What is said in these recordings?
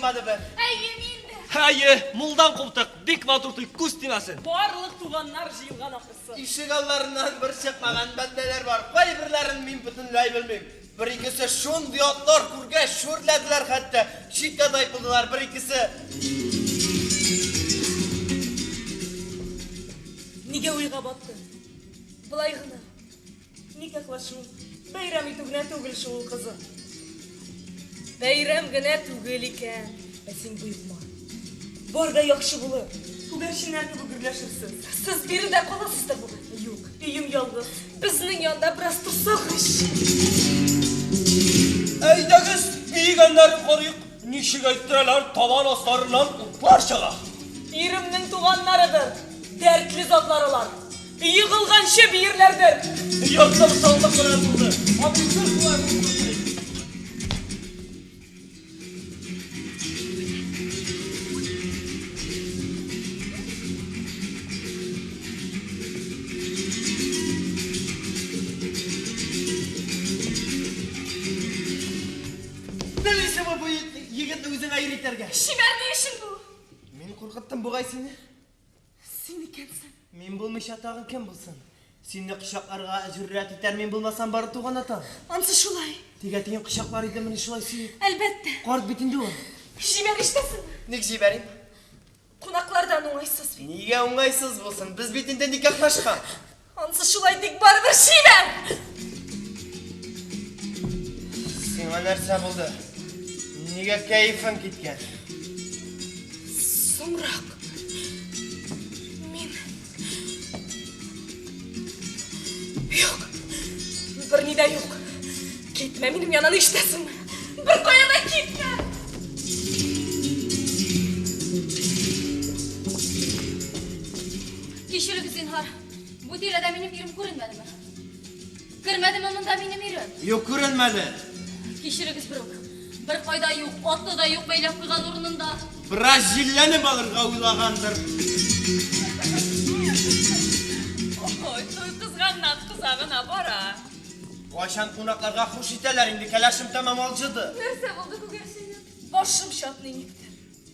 çıkmadı be. Әйе, мен де. Hayır, muldan koptuk. Bik maturtuy kus demesin. Барлық туғаннар жиылған ақысы. İşik allarından bir çıkmagan bendeler var. Koy birlerin min bütünlay bilmeyim. Bir ikisi şun diyotlar kurga şurlediler hatta. Şikada yapıldılar bir ikisi. Неге ойға батты? Былай ғына. Никахлашу. Бәйрәм иту генә түгел шул кызы. Бәйрәм генә түгел икән. Син буйма. Бар да яхшы булыр. Күгәрченнәр кебек гөрләшерсез. Сез биредә каласыздар бүген. Юк, өем ялгыз. Безнең янда бераз турсак ич. Әйдәгез, дигәннәрен карыйк. Ничек әйттеләр, табан астарыннан утлар чыга. Иремнең туганнарыдыр. Дәртле затларылар. Йыгылганчы биерләрдер. Яктым салдык белән булды. Абыйсыз булар булды. Neyse bu yigit özün ayır iterge. Шибәр не үшін бұл? Meni korkuttun bu gay seni. Сен екенсің. Men bulmuş atağın kim bulsun? Seni kışaklarga jürret iter men bulmasan bari tuğan atan. Ансы шулай. Tegeteğin kışak var idi meni şulay suyup. Әлбәттә. Kart bitindi o. Шибәр іштесің. Ник jiberim? Қонақлардан оңайсыз бит. Niye oңайсыз bolsun? Biz bitinde nikahlaşkan. Ансы шулай тик барыбер шибәр. Sana nerse buldu? Niye keyfin gitken? Соңырақ. Мен... Юк. Бір не де юк. Кетме, менің янан іштесің. Бір қойына кетме. Кешіріңіз, Зинхар. Bu dilede benim yerim görünmedi mi? Görmedi mi bunda benim yerim? Yok görünmedi. Kişiriniz bırak. Bir fayda yok, atlı da yok, beylep kıygan ornunda. Biraz jillenip alırga uylağandır. Oy, toy kızgandan kızağına bara. Koşan konaklarga hoş iteler indi. Kelaşım tamam olcudu. Нәрсе болды күгершенім? Башым шатны никті.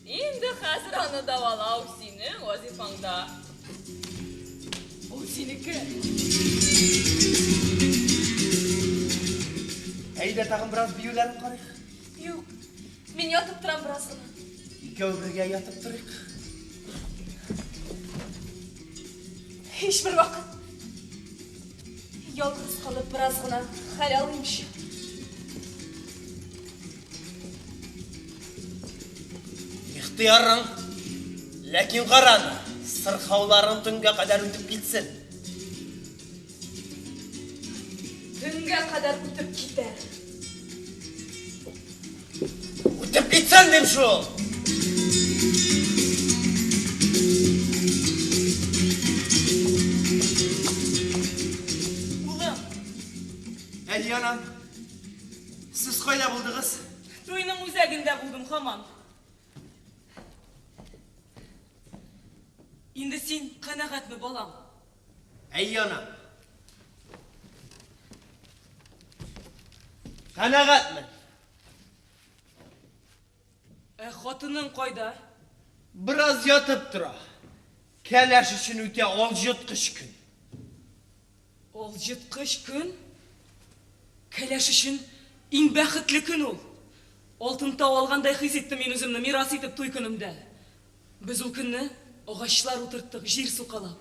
Енді қазір аны давалау сенің вазифаңда. Ол сенікі. Eyde takım biraz büyülerin karık. Юк, мен ятып тұрам біраз ғына. İkəv birge yatıp duruk. Ешбір вақыт. Ялғыз қалып біраз ғына хәл алайымшы. İhtiyarın. Lakin qaran. Sırxavların tünge kadar ötüp gitsin. Түнге қадар өтіп кетер. Ötüp gitsen dem şu. Ұлым, Ey anam. Siz koyla buldunuz. тойның өзәгінде болдым хаман. Енді сен қанағатмы балам? Ey anam. Kanagat mı? Xatının қайда? Biraz yatıp dura. Keleş için öte ol yutkuş gün. Ол жытқыш күн, кәләш үшін ең бәқітлі күн ол. Алтын тау алғандай хис еттім мен өзімні мирас етіп той күнімді. Біз ол күнні ағашлар отырттық жер суқалап.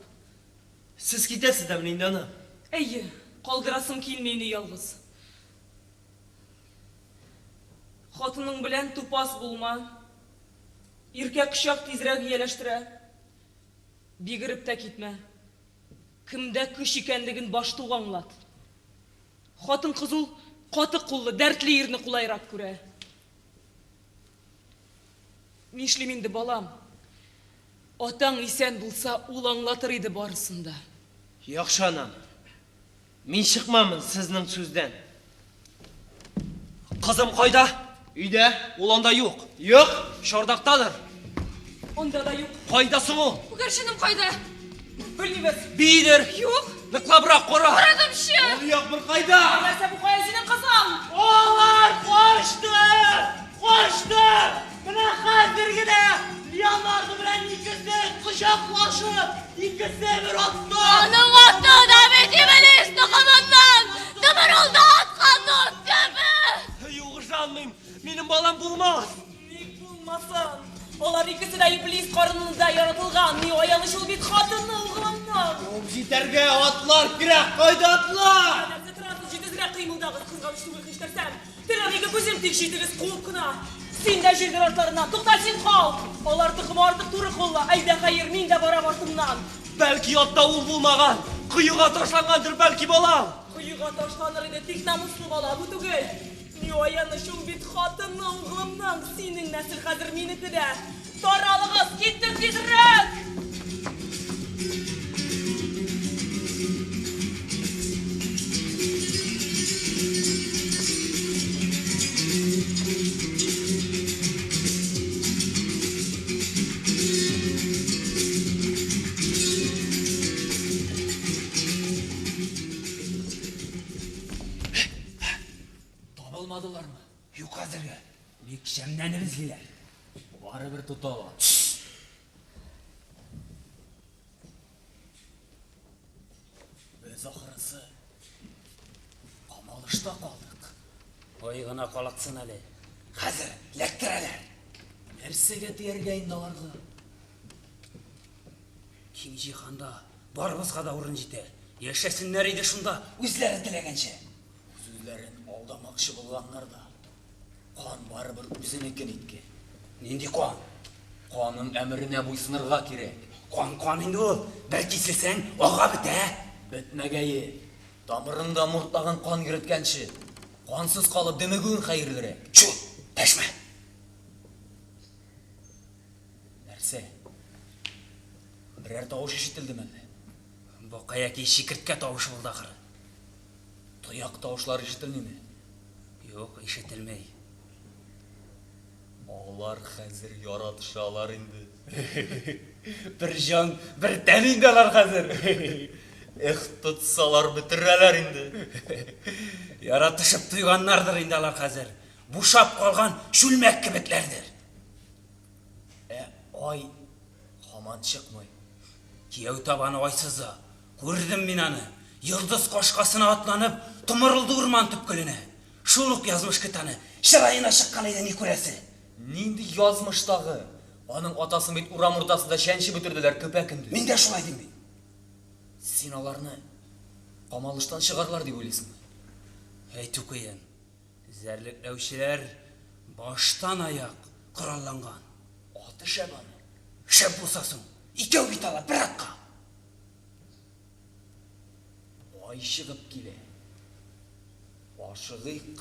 Siz gidesiz de indi anam. Әйе, қалдырасым келмейді ялғыз. Хатының білән тупас болма. Иркек құшақ тезірек елештірі. Бегіріп та кетме. Кімді күш екендігін башты аңлат. Хатын қызыл, қаты құллы, дәртлі еріні құлайрап көре. Нешлеменді балам. Атаң исән болса, ол аңлатыр еді барысында. Yaxşı anam. Мен çıkmamın sizin sözden. Kızım kayda? Üyde. Olanda yok. Yok. Şordaktadır. Onda da yok. Kaydası mı? Күгершенім қайда? Білмейміз. Bidir. Yok. Lıkla bırak kora. Барадым ше. Ol yok bir kayda. Нәрсе bu қоя сенің қызың? Oğlar koştu. Koştu. Bırak Kucaklaşıp ikisi bir attı. Onun attığı da benim eliş tıkımından tımırıldı atkandı ötümü. Yok canım, benim balam bulmaz. Ник булмасын. Алар икесе дә иблис карынында яратылган. Ни аялыш ул бит хатынны угылымның. Jiterge atlar kirek kaydı atlar. Нәрсә торасыз җитезрәк кыймылдагыз кызганыч түгел хиштәрсәм. Теләгегә күзем тик җитегез куып кына. Син дә җиргә артларыннан тукта син кал. Алар тукымы артык туры кулла. Әйдә хәер, мин дә барам артымнан. Belki yatta ul bulmagan, kıyığa taşlangandır belki balam. Кыйга ташланыр иде тик намуслы бала бу түгел. Ни аяныш ул бит хатынны угылымның. Синең нәсел хәзер минеке дә. Таралыгыз, киттек тизрәк. Tabılmadılar mı? Yok hazırga. Bir kişemleniriz gider. Varı bir tutala. Biz ahırısı kamalışta kaldık. Oyğına kalaksın Ali. Hazır, lektireler. Nersege diyerge indalarga. King jihanda barımızga da urun jiter. Yaşasınlar idi şunda üzleri dilegençe. Üzlerin aldamakçı bulganlar da kan baribir üzüneken itke. Nendi kan? Kanın emrine buysınırga kirek. Kan indi ol. Belki silsen oğa bite. Bitmegeyi. Damırında murtlağın kan giretkençi. Kansız kalıp demegün hayırlırek. Çu, teşme. Nerse? Birer tavuş işitildi mende. Bu kayaki şikirtke tavuş buldu akırı. Tuyak tavuşlar işitildi mi? Yok, işitilmey. Olar hazır yaratışalar indi. Bir can, bir ten indeler hazır. Tutsalar bitireler indi. Yaratışıp duyganlardır indeler hazır. Bu şap kalgan şülmek kibitlerdir. Ay, haman çıkmay. Kiyev tabanı aysızı. Gördüm minanı. Yıldız koşkasına atlanıp tımırıldı urman tüpkülüne. Şuluk yazmış kıtanı. Şırayına şıkkanıydı ne kuresi. Nindi yazmış dağı. Onun atası bit uram ortasında şenşi bitirdiler köpekindi. Min de şulaydım ben. Sinalarını kamalıştan çıkarlar diye öylesin mi? Hey tüküyen. Zerliklevşiler baştan ayak kurallangan. Atı şebanı. Şeb bulsasın. İki bitala bir hakka. Ay шығып келе. Ашығық.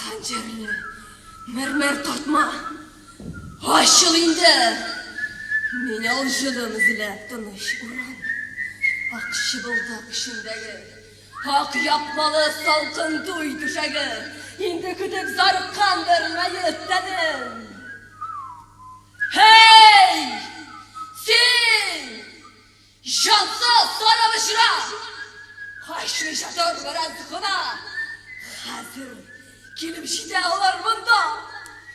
Hancerli, mermer tartma. Aşıl indi. Meni alжыдым izlep tыныш uran. Ak şıbıldak işindegi. Ak yapmalı salkın duy düşegi. İndi kütük zarıkkandır mayıt dedim. Hey! Sin! Şansız sarımışra! Haşmışa dör veren tıkına. Hazır. Kilim şide olar bunda.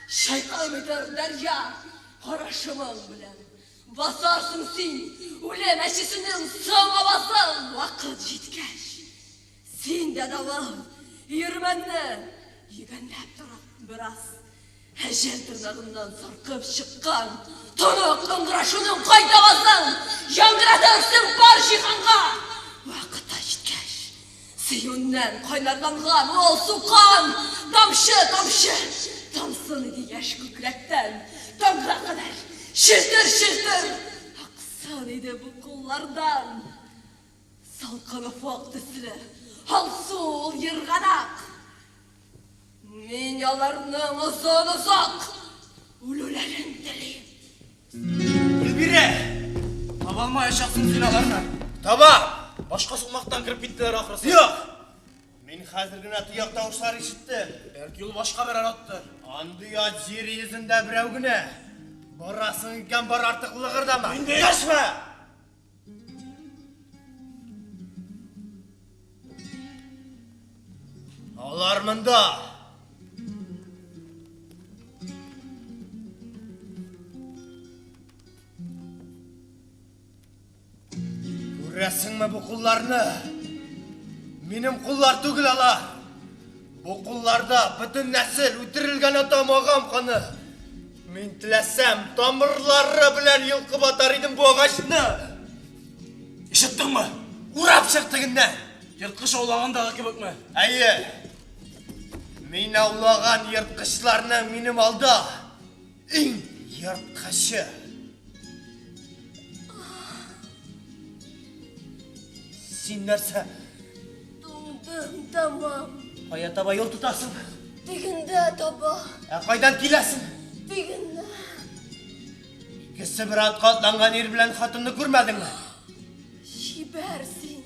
Şeytan eder derya. Haraşımın bilen. Basarsın sin. Ule meşisinin sığma basın. Vakit jitkeş. Sin de davul. Yürmenli. Yügenlep durup biraz. Ecel tırnağından sarkıp çıkkan. Tonuk dıngıraşının kayda basın. Yangıratırsın bar jihanға. Vakıta jitkeş. Suyundan kaynarlangan ol su kan. Damşı, damşı. Damsın idi yaş kükrəkten. Damğa kadar. Şirtir, şirtir. Aksan idi bu kullardan. Salkın ufak tüsülü. Halsul yırganak. Men yalarının uzun uzak. Ulülerin diliyim. Gülbire! Taban Таламаяшақсың сен аларына. Табам! Башқа сұлмақтан кіріп кеттілер ақырысы. Yok! Мен қазіргіна тұяқ дауыстар işiттім. Бәлки ол башқа бір араттыр. Андыя жер езінде біреугіне. Барасың екен бар артық лығырдама. Менде- Қашма! Алар мұнда. Көресің ме бұл құлларны? Менің құллар түгіл алар. Бұл құлларда бүтін нәсіл өтірілген атам ағам қаны. Мен тіләсәм, тамырлары білән йылқы батар едім бұл ағашыны. Ишеттің ме? Урап шықтығыннан. Йыртқыш аулағандағы кебек ме? Әйе, мен аулаған йыртқышларны менім алда. Ең йыртқышы. Сен нәрсе? Туңдым, тамам. Қая таба yol тұтасың? Дегенде таба. Қайдан келесің? Дегенде. Кісі бір атқа атланған ер білән қатынны көрмәдің ме? Шибәрсің.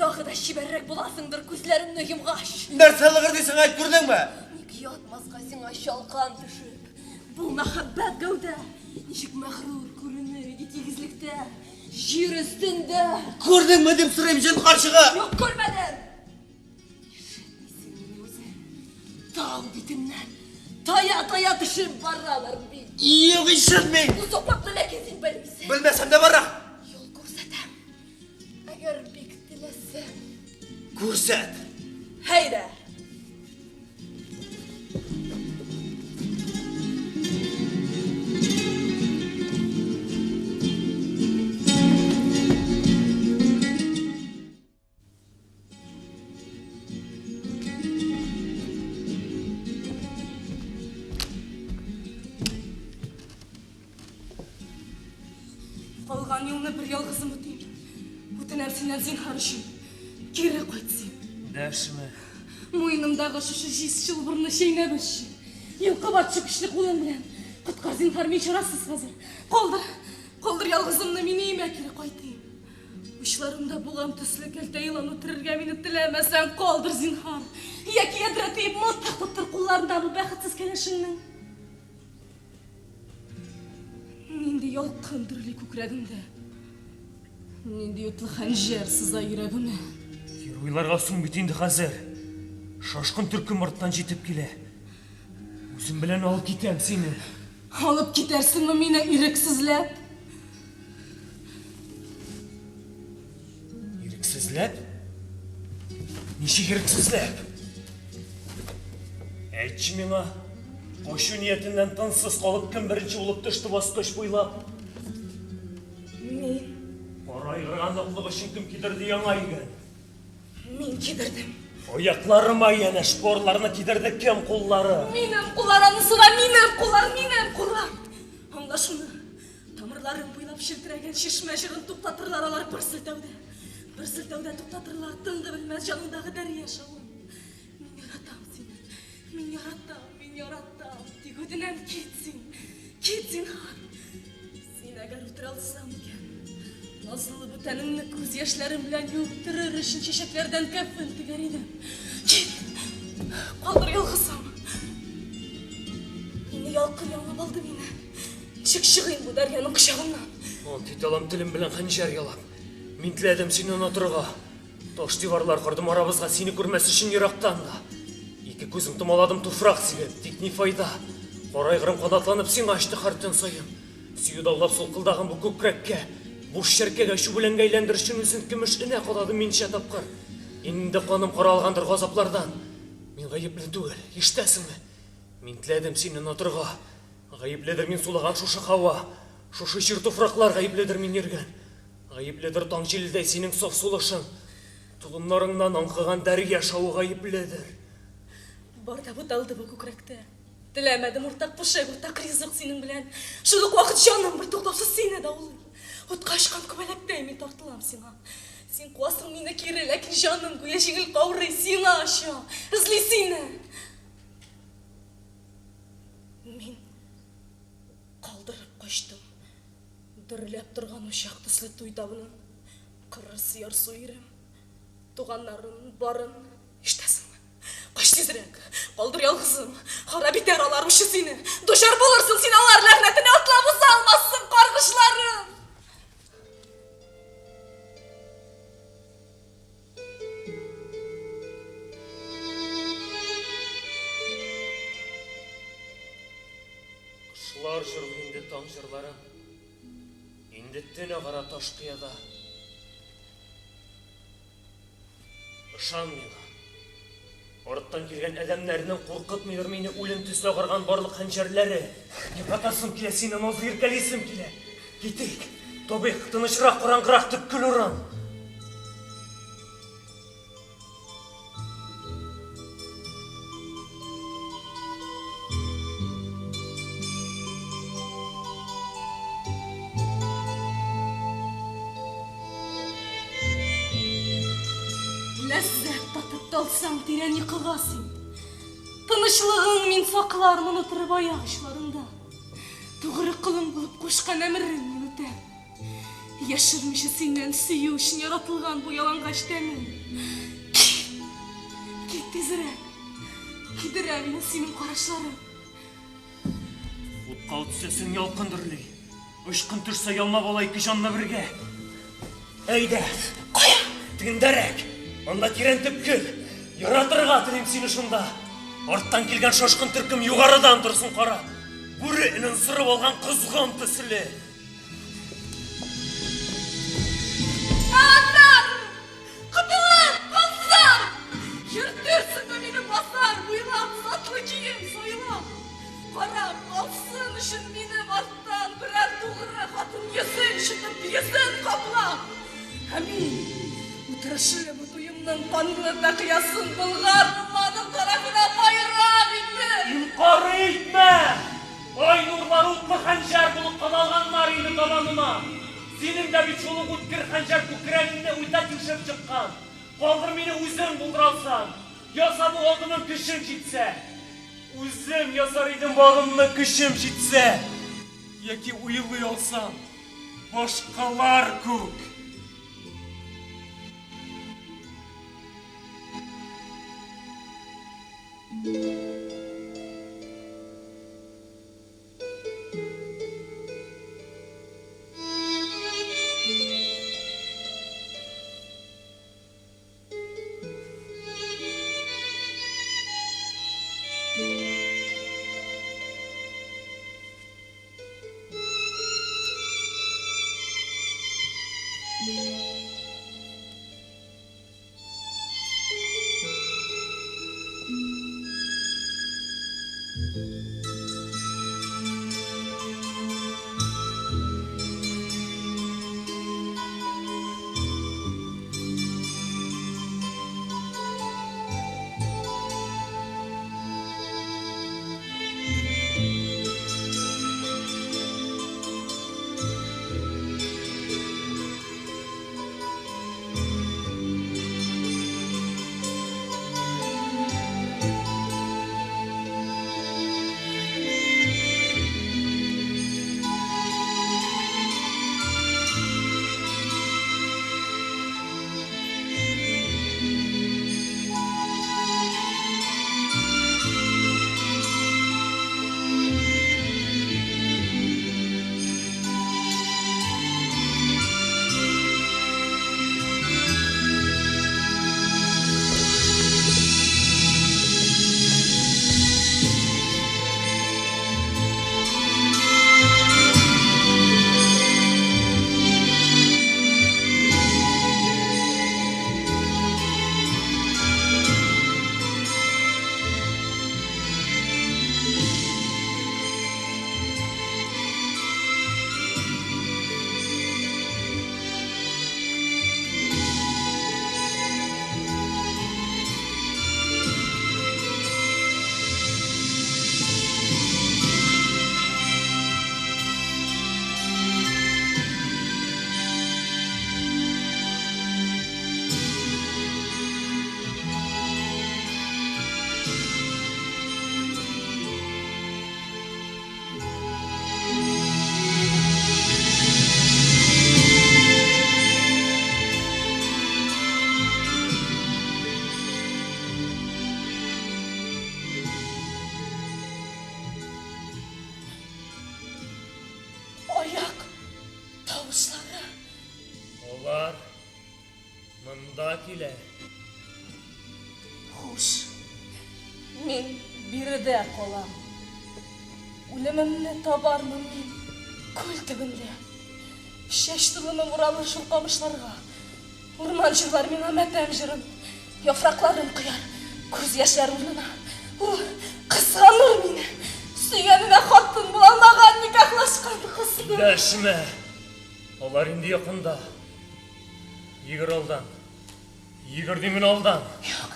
Тағы да шибәррәк боласыңдыр күзләрімні йымғаш. Нәрсе лығыр дейсің айт көрдің ме? Ник ятмасқа сиңа шалқан түшіп. Бұл мәхәббәт гәүдә. Ничек мәғрур күренер иде тигезлектә. Жер өстендә. Көрдің ме деп сұрайым жын қаршыға? Юк, көрмәдем. Ишетмисең мине үзең. Тау битеннән тая-тая төшеп баралар бит. Yok işitmeyin. Bu sokakta ләкин син белмисең. Bilmesem de bana. Yol күрсәтәм. Әгәр бик теләсәң. Күрсәт. Haydi. Қалған еліне бір ялғызым өтейін. Өтінем сенен зинһар үшін. Кері қайтсын. Дәшіме. Мойнымдағы шушы 100 жыл бұрны шейнеп үшін. Елқы батшы күшлі қолым білен. Құтқар зинһар мен шарасыз қазір. Қолдыр ялғызымны мен үйіме кері қайтайын. Ұшларымда болған түслі кәлті илан өтірерге мені тілемесен қолдыр зинһар. Яки едіретейіп мұттақ тұттыр қолларында бұл бәқітсіз келешіңнің. Нинди ялқын дүрлі көкірегімді. Нинди ұтлы ханжер сыза үйрегіме. Геройларға сұң бітінді қазір. Шашқын түркі мұрттан жетіп келе. Өзім білен алып кетем сені. Алып кетерсің ме мені ирексізлеп? Еріксізлеп? Неше еріксізлеп? Әйтші меңа, қошу ниетінен тынсыз қалып кім бірінші олып түшті басқыш бойлап? Мен Орайғырған ұлық үшін кім кедірді яңа үйген? Мен кедірдім. Ояқларым айяны, шпорларыны кедірді кем қоллары? Минем құлар анысыға, минем құлар. Аңла шуны. Тамырларым бойлап шелтіреген шешме жырын тоқтатырлар алар бір сілтәуде. Бір сілтәуде тоқтатырлар тыңғы білмәз жанындағы дәрия шауын. Мен яратам сені. Мен яратам. Тек өтінем кетсін хан. Сен әгер өтір алсам кен. Назлы бүтәнімні көз яшьләрім білән юптырыр үшін шешеклерден кәпін тігер едім. Кет, қалдыр ялғызым. Мені ялқын яңап алды мені. Шығайын бұл дәрияның құшағынан. Ол кет алам тілім білен қанжар ялап. Мен тіләдім сені ұнатырға. Тош диварлар құрдым арабызға сені көрмес үшін ерақтан да. Екі көзім тұмаладым тұфрақ себеп, тек не файда. Қорайғырым қанатланып сен ашты қарттен сайым. Сүйі даулап солқылдаған бұл көкірекке. Бұш шеркеге шу білен гейлендір үшін үсін кіміш үне қодады менше тапқыр. Енінде қаным қаралғандыр ғазаплардан. Мен ғайыплі түгіл, ештәсің бі? Мен тіләдім сені ұнатырға. Ғайыпледір мен сулаған шушы қауа. Шушы жер тұфрақлар ғайыпледір мен ерген. Ғайыпледір таң желілдей сенің соф сулышың. Тұлымларыңнан аңқыған дәрия шауы ғайыпледір. Барда бұталды бұл көкіректі. Тіләмәдім ұртақ пұшек, ұртақ ризық сенің білән. Шылық уақыт жаным бір тоқтаусыз сені даулы. Отқа ашқан көбәләктей мен тартылам сиңа. Сен қуасың мені кері, ләкін жаным көе жеңіл қаурай сиңа аша. Ізлі сені. Мен қалдырып қоштым. Дөрләп торган учак төсле туй табынын, кырыр сыяр суйрым, туганнарын барын ишетәсеңме? Кач тизрәк, калдыр ялгызым, кара битәр алар ушы сине, дучар булырсың син алар ләгънәтенә, атлап уза алмассың каргышларым. Кышлар жырлы инде таң жырларым, инде төне кара таш кыяда. Ышан миңа, арттан килгән әдәмнәрнең куркытмыйдыр мине үлем төсле агарган барлык хәнҗәрләре. Йокатасым килә сине, назлы иркәлисем килә. Китик, тобык, тынычрак, караңгырак төпкел урын. Ләззәт татып талсаң тирән йокыга син. Тынычлыгың мин саклармын онытырып аяк очларында. Тугры кылың булып кушкан әмерен мин үтәм. Яшермичә синнән сөю өчен яратылган бу ялангач тәнем. Кит тизрәк. Кидерә мине синең карашларың. Утка төшәсең ялкын дөрли. Ышкын төшсә ялма бала ике җанны бергә. Әйдә, кая? Тегендәрәк. Анда тирән төпкел. Яратырга телим сине шунда. Арттан килгән шашкын төркем югарыдан торсын кара. Бүре энен сырып алган кызган төсле. Анар! Кытылып, кызым! Йөртерсеңме мине басар, буйлап, затлы кием сойлап. Карап, алсын өчен минем арттан берәр тугры хатын йөзен чытып, йөзен каплап. Ә мин утырышы бу туемның канлы тәкъясын булгарманың тарафына байрак инде. Инкар итмә! Ай нурлары утлы хәнҗәр булып кадалганнар инде табаныма. Синең дә бит шул үткер хәнҗәр күкрәгеңне үтә төшеп чыккан. Калдыр мине үзең булдыралсаң. Яса бу алдымын көчем җитсә. Үзем ясар идем багымны көчем җитсә. Яки уйлый алсам, башкалар күк. килә. Хуш, мин биредә калам. Үлемемне табармын мин күл төбендә. Шәч тылымы уралы шул камышларга. Урман җырлар миңа матәм җырын. Яфракларын кыяр, күз яшьләр урнына. Ул кызганыр мине. Сөйгәненә хатын булалмаган никахлашкан кызны. Дәшмә. Алар инде якында. Йөгер алдан. Йөгер димен алдан. Юк.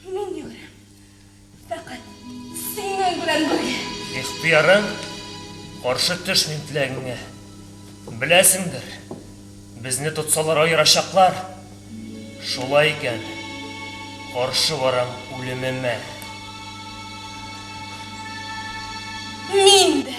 Мин йөгерәм. Фәкать синең белән бергә. Ихтыярың каршы төш мин теләгеңә. Беләсеңдер, безне тотсалар аерачаклар. Шулай икән, каршы барам үлемемә. Мин дә.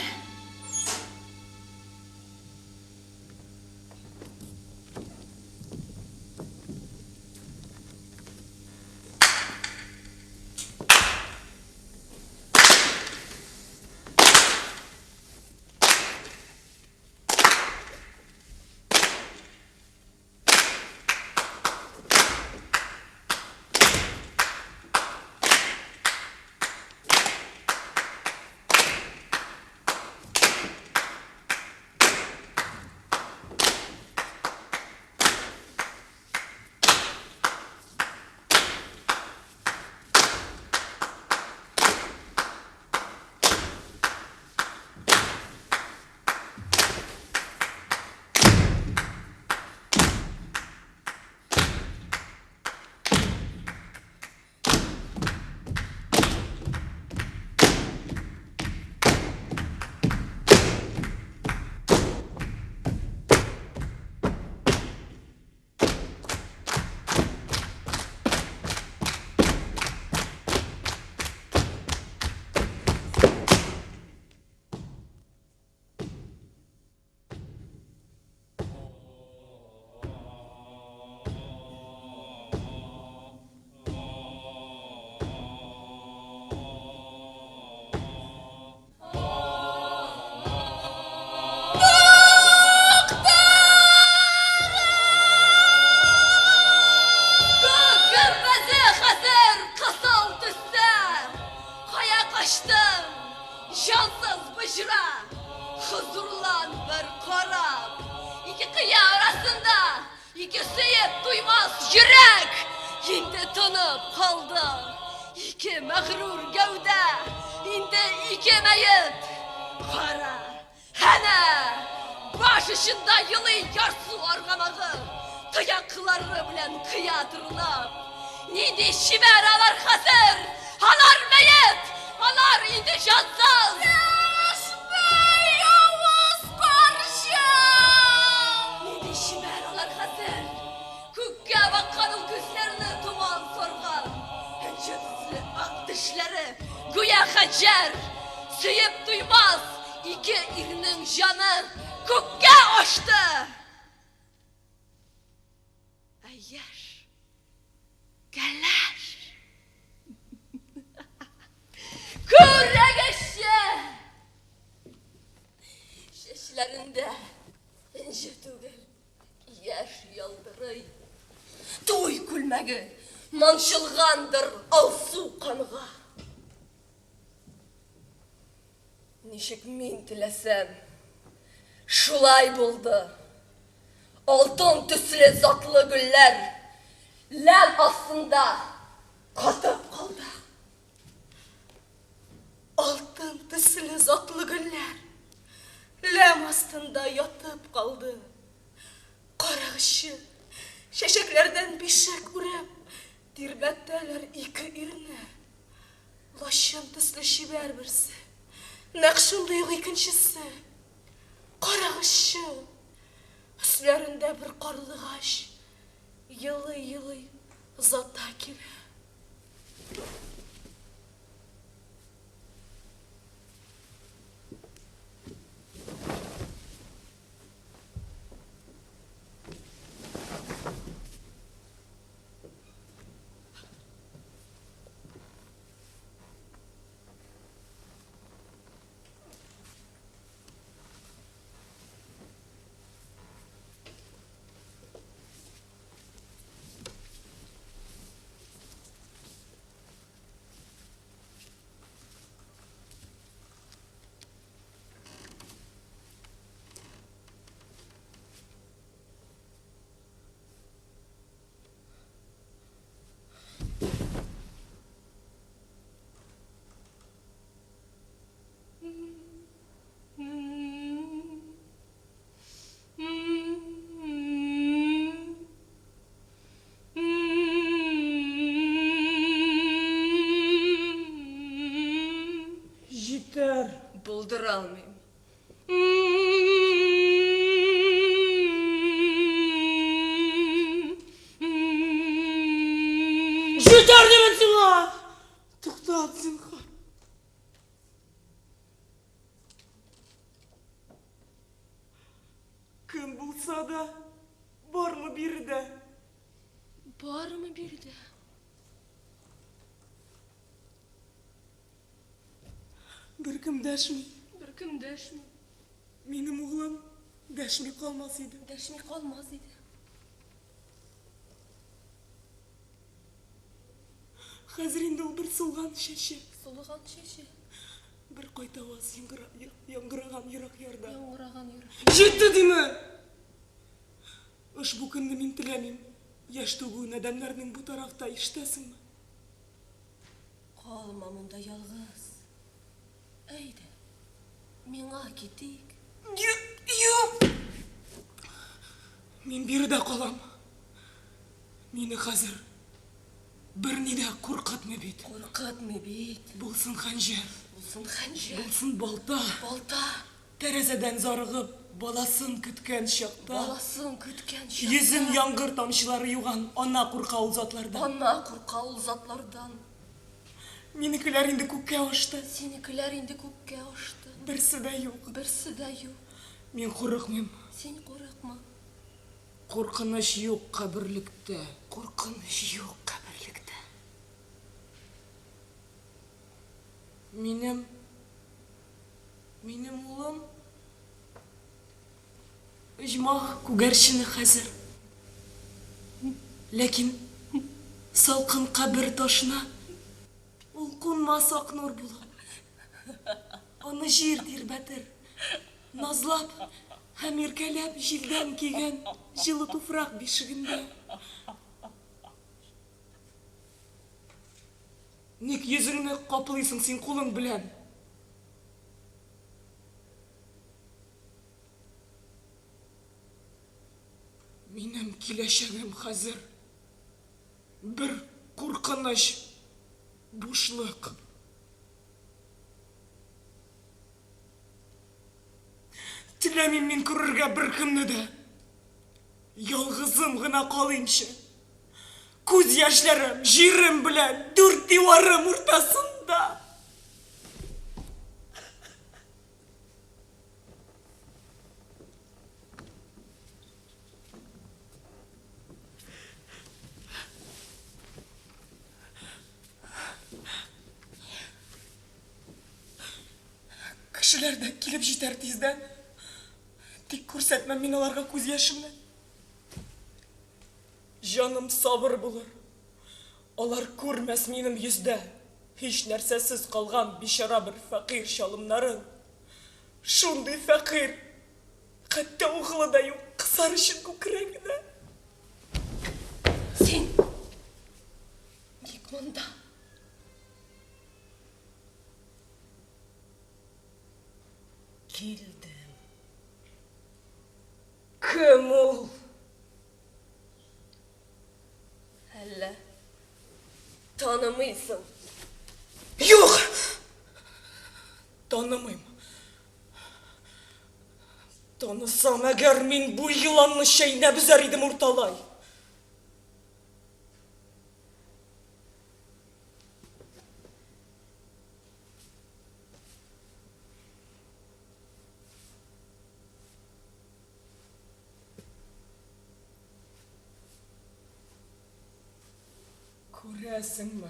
Манчылганdır алсу каныга. Ничек мин теләсәм, шулай булды. Алтын төсле затлы гөлләр ләм астында катып калды. Алтын төсле затлы гөлләр ләм астында ятып калды. Карагычы чәчәкләрдән бишек үреп тирбәттәләр ике ирне. Лашын төсле чибәр берсе, нәкъ шундый икенчесе. Карагычы өсләрендә бер карлыгач елый-елый зата килә. Кім болса да, бармы бірді? Бармы бірді? Бір кім дәшмей. Біркім дәшмей. Менің оғлым дәшмей қалмас еді. Дәшмей қалмас еді. Қазір енді ол бір сұлған шеше. Сұлыған шеше. Бір қойтауаз яңғыраған ирақ ярда. Яңғыраған ер. Жетті деймі? Үш бұл күнді мен тілемейм. Яш төгуін адамлардың бұл тарақта іштесің ме? Қалма мұнда ялғыз. Әйді, меңа кетейік. Yok. Мен берді қалам. Мені қазір бір неде қорқатмы бет. Қорқатмы бет. Болсын қанжар. Болсын қанжар. Болсын балта. Балта. Тәрізеден зарығып, баласын күткен шақта. Баласын күткен шақта. Езін яңғыр тамшылары юған ана қорқауыл затлардан. Ана қорқауыл затлардан. Менікілер енді көкке ашты. Сенікілер енді көкке ашты. Бірсі де yok. Бірсі де yok. Мен қорықмым. Сен қорықма. Қорқыныш yok қабірлікті. Қорқыныш yok қабірлікті. Менің ұлым ұжмақ күгершіні қазір. Ләкин салқын қабір ташына ол қонмас ақ нұр болып. Оны жер дер бәтір. Назлап, һәм еркелеп жилден киген жылы туфрақ бишігінде. Ник езіңні қапылайсың сен қолың білән? Менің келешегім қазір бір қорқыныш, бушлық. Тілемейм мен көрерге бір кімді де. Ялғызым ғына қалайыншы. Көз яшьләрем, жерім білән, дүрт диварым ортасында. Кішілер де келіп жетер тезден. Тек көрсетмем мен оларға көз яшымны. Жаным сабыр болыр. Олар көрмәс менің yüzді. Hiç нәрсәсіз қалған бишара бір фақир шалымнарын. Шундай фақир. Қатта оғылы да yok қысар үшін көкірегіне. Сен нек мұнда? Келдім. Кім ол? Әлі танымайсың. Yok. Tanımıyım. Tanısam eğer men bu yılanlı şeyine büzer idim ortalay. Күрәсің ме?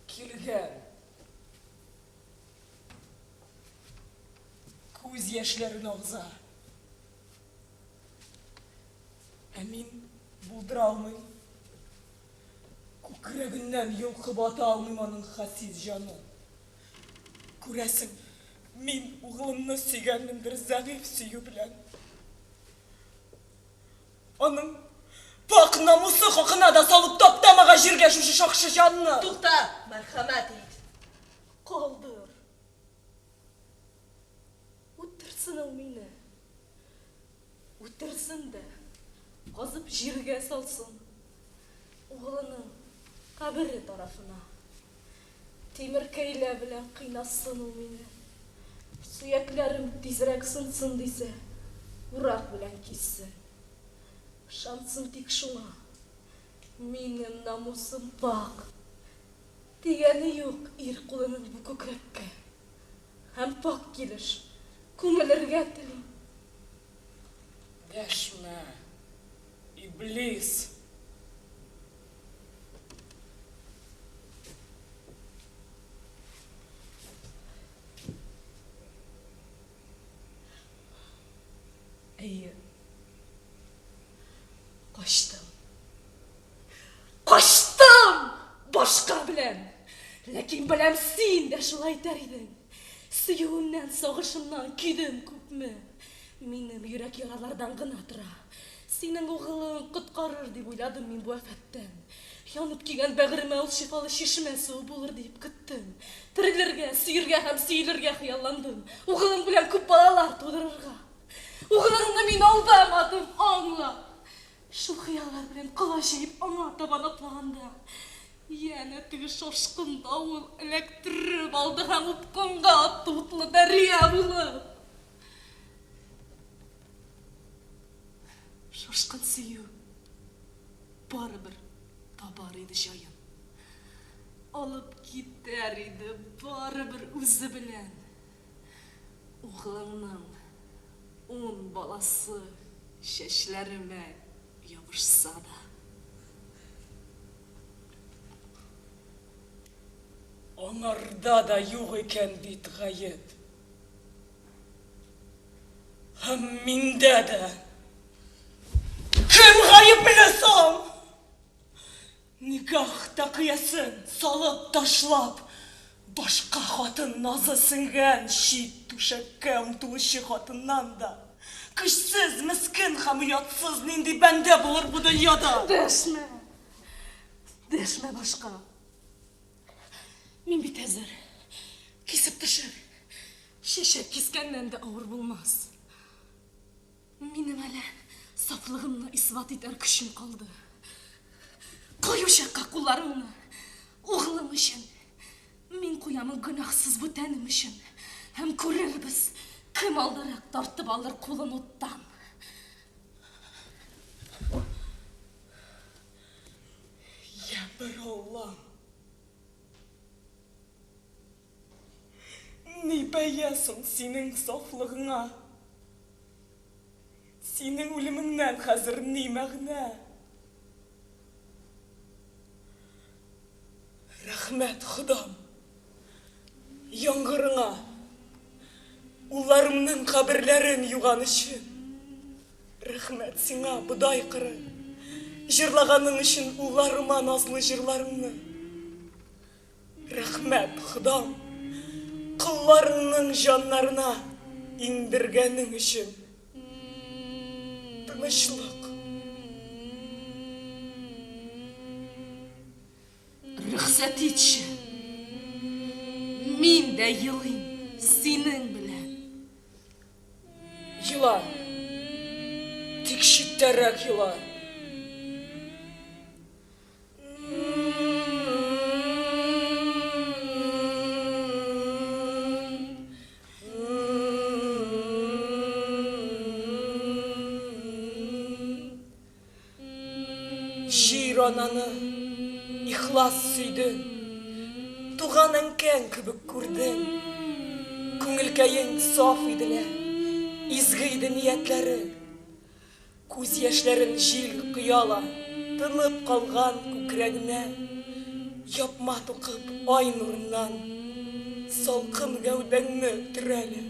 Келген. Көз яшьләрен агыза. Ә мин булдыра алмыйм. Күкрәгеннән йолкып ата алмыйм аның хәсис җанын. Күрәсең, мин угылымны сөйгәнмендер зәгыйфь сөю белән. Аның пак намусы хакына да салып таптамага җиргә шушы шакшы җанны. Туқта, мәрхәмәт ит. Қалдыр. Үтірсін ау мені. Үтірсін дә. Қазып жирге салсын. Оғылының қабірі тарафына. Темір кәйлә белән қыйнасын ау мені. Сөякләрім тизрәк сынсын дейсе, урақ белән киссен. Шансым тик шуңа. Минем намусым пак. Дигәне юк ир кулының бу күкрәккә. Һәм пак килеш. Күңелергә телим. Дәшмә, иблис. Әйе. Қаштым. Қаштым! Башқа білем. Ләкин білем син дә шулай итәр идең. Сөюемнән, сагышымнан күйдем күпме. Минем йөрәк яралардан гына тора. Синең угылың коткарыр дип уйладым мин бу афәттән. Янып килгән бәгыремә ул шифалы чишмә суы булыр дип көттем. Терелергә, сөергә һәм сөйләргә хыялландым. Угылың белән күп балалар тудырырга. Угылыңны мин алдамадым, аңла. Шул хыяллар белән кылачайып аңа табан атлаганда, яна теге шашкын давыл эләктереп алды һәм упкынга тутлы дәрья булып. Шашкын сөю барыбер табар иде җаен. Алып китәр иде барыбер үзе белән. Угылыңның 10 баласы чәчләремә ябышса да. Аңарда да юк икән бит гаеп. Һәм миндә дә. Кем гаепле соң? Никах тақиясын салып ташлап, башка хатын назы сеңгән чит түшәккә омтылучы хатыннан да. Көчсез, мискин һәм оятсыз нинди бәндә булыр бу дөньяда. Дәшмә. Дәшмә башка. Мин бит әзер. Кисеп төшер. Шешәк кискәннән дә авыр булмас. Минем әле сафлыгымны исбат итәр көчем калды. Кой ушакка кулларыңны. Угылым өчен. Мин куямын гөнаһсыз бу тәнем өчен. Һәм күрербез. Кем алдарак тартып алыр кулын уттан. Я бір Аллам. Ни бәясың синең сафлыгыңа? Синең үлемеңнән хәзер ни мәгънә? Рәхмәт, Худам. Яңгырыңа. Улларымның каберләрен юган өчен. Рәхмәт сиңа, Бодай кыры. Җырлаганың өчен улларыма назлы җырларыңны. Рәхмәт, Худам. Кулларыңның җаннарына иңдергәнең өчен. Тынычлык. Рөхсәт итче. Мин дә елыйм синең белән. Йыла. Тик читтәрәк йыла. Җир-ананы ихлас сөйдең. Туган әнкәң кебек күрдең. Күңелкәең саф иделәр. Изге иде ниятләре. Күз яшьләрен җил кыяла. Тынып калган күкрәгенә. Япма тукып ай нурыннан. Салкын гәүдәңне төрәле.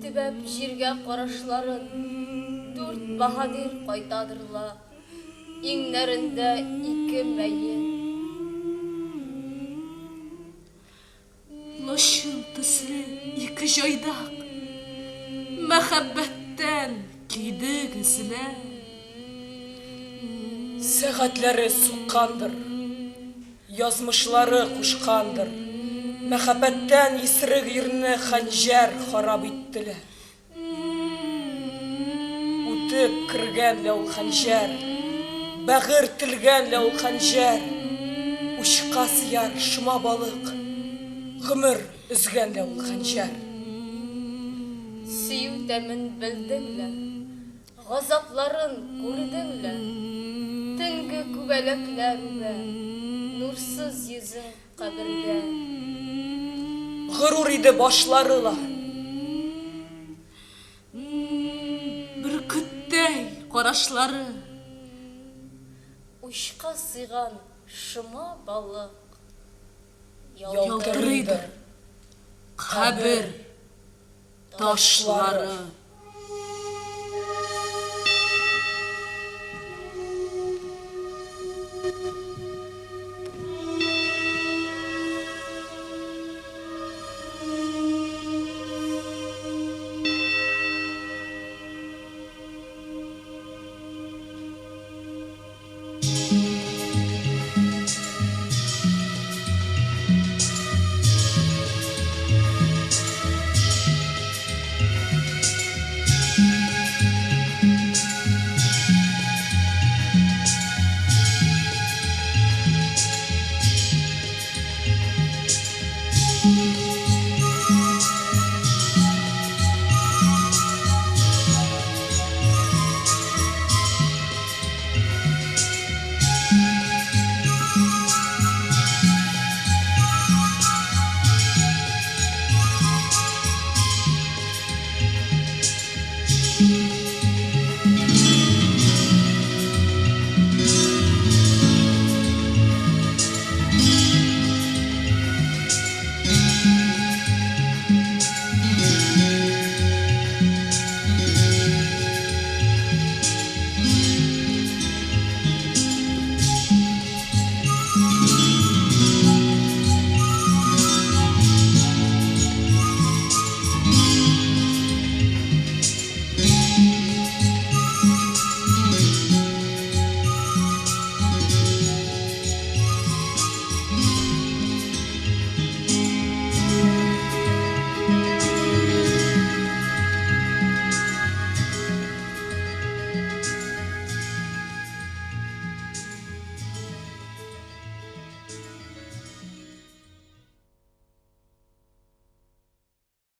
Төбәп җиргә карашларын 4 баһадир кайтадырла. Иңнәрендә 2 мәйет. Лашын төсле 2 җайдак. Мәхәббәттән кидегезләр. Сәгатьләре суккандыр. Язмышлары кушкандыр. Мәхәббәттән исерек ирне хәнҗәр харап иттеләр. Үтеп кергән лә ул хәнҗәр. Бәгыр телгән лә ул хәнҗәр. Учка сияр шома балык. Гомер үзгән лә ул хәнҗәр. Сөю тәмен белдең лә, газапларын күрдең лә. Төнге күбәләкләр үбә, нурсыз йөзең кабердә. Горур иде башлары ла. барашлары, Ұшқа сыйған шыма балық. ялтырыйдыр қабір ташлары.